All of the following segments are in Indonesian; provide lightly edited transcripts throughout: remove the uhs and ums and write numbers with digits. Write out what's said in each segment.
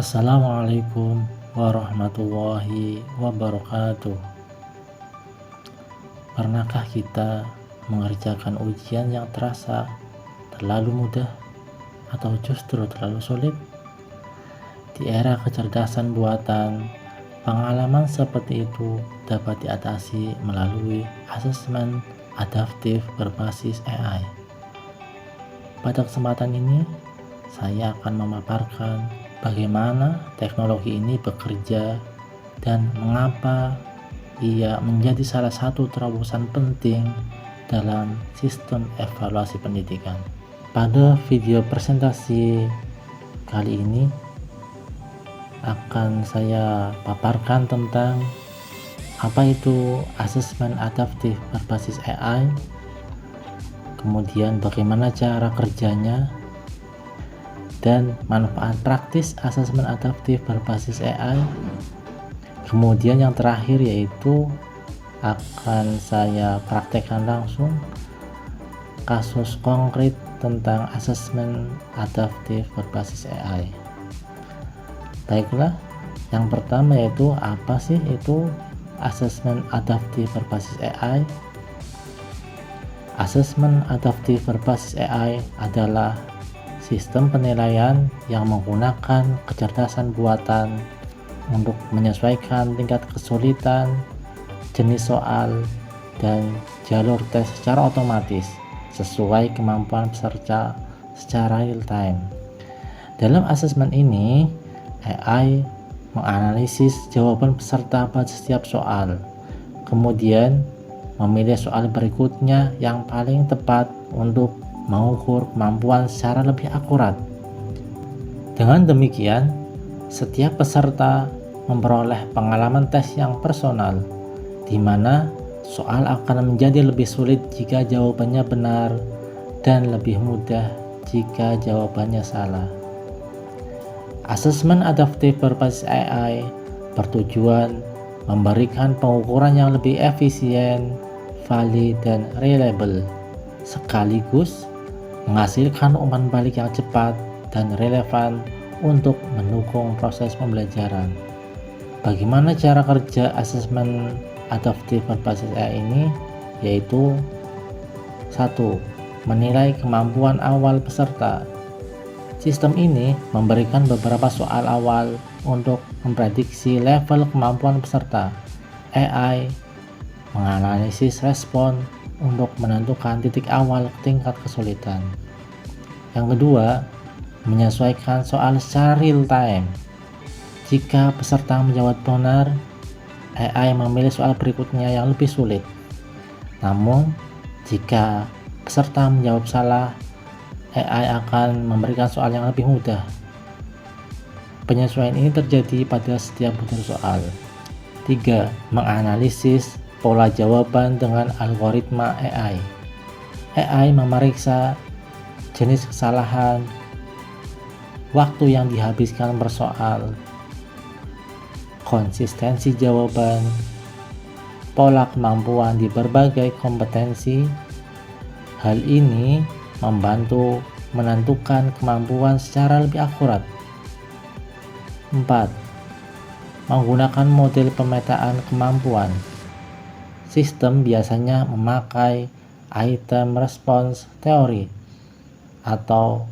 Assalamualaikum warahmatullahi wabarakatuh. Pernahkah kita mengerjakan ujian yang terasa terlalu mudah atau justru terlalu sulit? Di era kecerdasan buatan, pengalaman seperti itu dapat diatasi melalui asesmen adaptif berbasis AI. Pada kesempatan ini, saya akan memaparkan bagaimana teknologi ini bekerja dan mengapa ia menjadi salah satu terobosan penting dalam sistem evaluasi pendidikan. Pada video presentasi kali ini akan saya paparkan tentang apa itu asesmen adaptif berbasis AI, kemudian bagaimana cara kerjanya, dan manfaat praktis asesmen adaptif berbasis AI. Kemudian yang terakhir yaitu akan saya praktekkan langsung kasus konkret tentang asesmen adaptif berbasis AI. Baiklah, yang pertama yaitu apa sih itu asesmen adaptif berbasis AI? Asesmen adaptif berbasis AI adalah sistem penilaian yang menggunakan kecerdasan buatan untuk menyesuaikan tingkat kesulitan, jenis soal, dan jalur tes secara otomatis sesuai kemampuan peserta secara real time. Dalam asesmen ini, AI menganalisis jawaban peserta pada setiap soal, kemudian memilih soal berikutnya yang paling tepat untuk mengukur kemampuan secara lebih akurat. Dengan demikian, setiap peserta memperoleh pengalaman tes yang personal, di mana soal akan menjadi lebih sulit jika jawabannya benar dan lebih mudah jika jawabannya salah. Asesmen adaptif berbasis AI bertujuan memberikan pengukuran yang lebih efisien, valid, dan reliable, sekaligus menghasilkan umpan balik yang cepat dan relevan untuk mendukung proses pembelajaran. Bagaimana cara kerja asesmen adaptif berbasis AI ini? Yaitu 1. Menilai kemampuan awal peserta. Sistem ini memberikan beberapa soal awal untuk memprediksi level kemampuan peserta. AI menganalisis respon untuk menentukan titik awal tingkat kesulitan. Yang kedua, menyesuaikan soal secara real time. Jika peserta menjawab benar, AI memilih soal berikutnya yang lebih sulit. Namun, jika peserta menjawab salah, AI akan memberikan soal yang lebih mudah. Penyesuaian ini terjadi pada setiap butir soal. 3. Menganalisis pola jawaban dengan algoritma AI. AI memeriksa jenis kesalahan, waktu yang dihabiskan bersoal, konsistensi jawaban, pola kemampuan di berbagai kompetensi. Hal ini membantu menentukan kemampuan secara lebih akurat. 4. Menggunakan model pemetaan kemampuan. Sistem biasanya memakai item response theory atau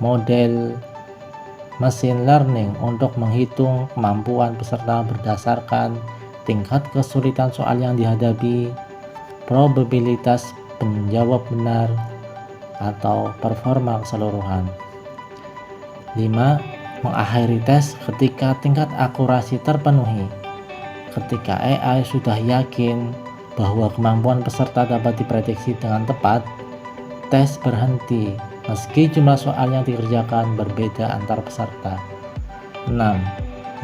model machine learning untuk menghitung kemampuan peserta berdasarkan tingkat kesulitan soal yang dihadapi, probabilitas penjawab benar, atau performa keseluruhan. 5. Mengakhiri tes ketika tingkat akurasi terpenuhi. Ketika AI sudah yakin bahwa kemampuan peserta dapat diprediksi dengan tepat, tes berhenti meski jumlah soal yang dikerjakan berbeda antar peserta. 6.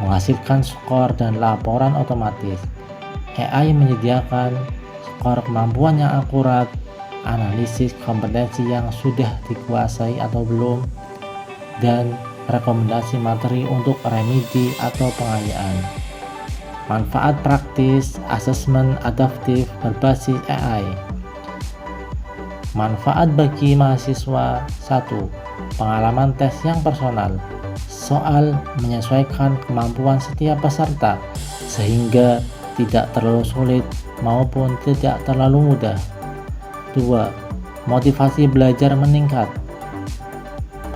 Menghasilkan skor dan laporan otomatis. AI menyediakan skor kemampuan yang akurat, analisis kompetensi yang sudah dikuasai atau belum, dan rekomendasi materi untuk remedi atau pengayaan. Manfaat praktis asesmen adaptif berbasis AI. Manfaat bagi mahasiswa: 1. Pengalaman tes yang personal. soal menyesuaikan kemampuan setiap peserta sehingga tidak terlalu sulit maupun tidak terlalu mudah. 2. Motivasi belajar meningkat.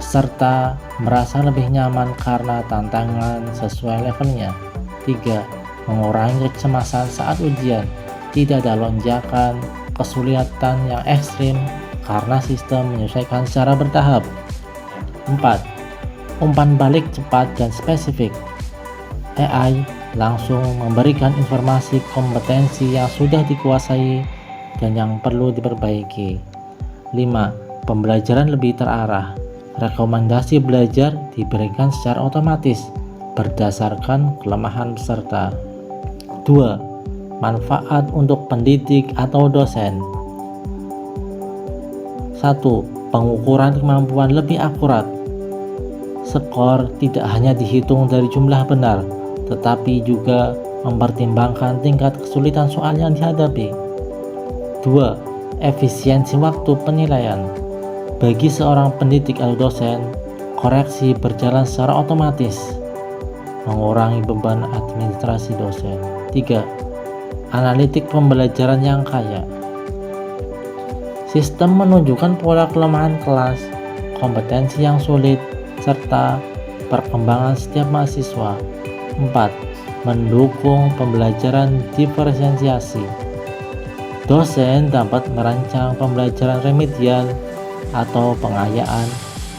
Peserta merasa lebih nyaman karena tantangan sesuai levelnya. 3. Mengurangi kecemasan saat ujian. Tidak ada lonjakan kesulitan yang ekstrim karena sistem menyesuaikan secara bertahap. 4. Umpan balik cepat dan spesifik. AI langsung memberikan informasi kompetensi yang sudah dikuasai dan yang perlu diperbaiki. 5. Pembelajaran lebih terarah. Rekomendasi belajar diberikan secara otomatis berdasarkan kelemahan peserta. 2. Manfaat untuk pendidik atau dosen. 1. Pengukuran kemampuan lebih akurat. Skor tidak hanya dihitung dari jumlah benar, tetapi juga mempertimbangkan tingkat kesulitan soal yang dihadapi. 2. Efisiensi waktu penilaian. Bagi seorang pendidik atau dosen, koreksi berjalan secara otomatis, mengurangi beban administrasi dosen. 3. Analitik pembelajaran yang kaya. Sistem menunjukkan pola kelemahan kelas, kompetensi yang sulit, serta perkembangan setiap mahasiswa. 4. Mendukung pembelajaran diferensiasi. Dosen dapat merancang pembelajaran remedial atau pengayaan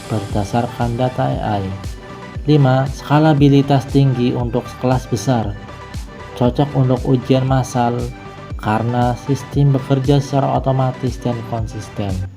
berdasarkan data AI. 5. Skalabilitas tinggi untuk kelas besar. Cocok untuk ujian massal karena sistem bekerja secara otomatis dan konsisten.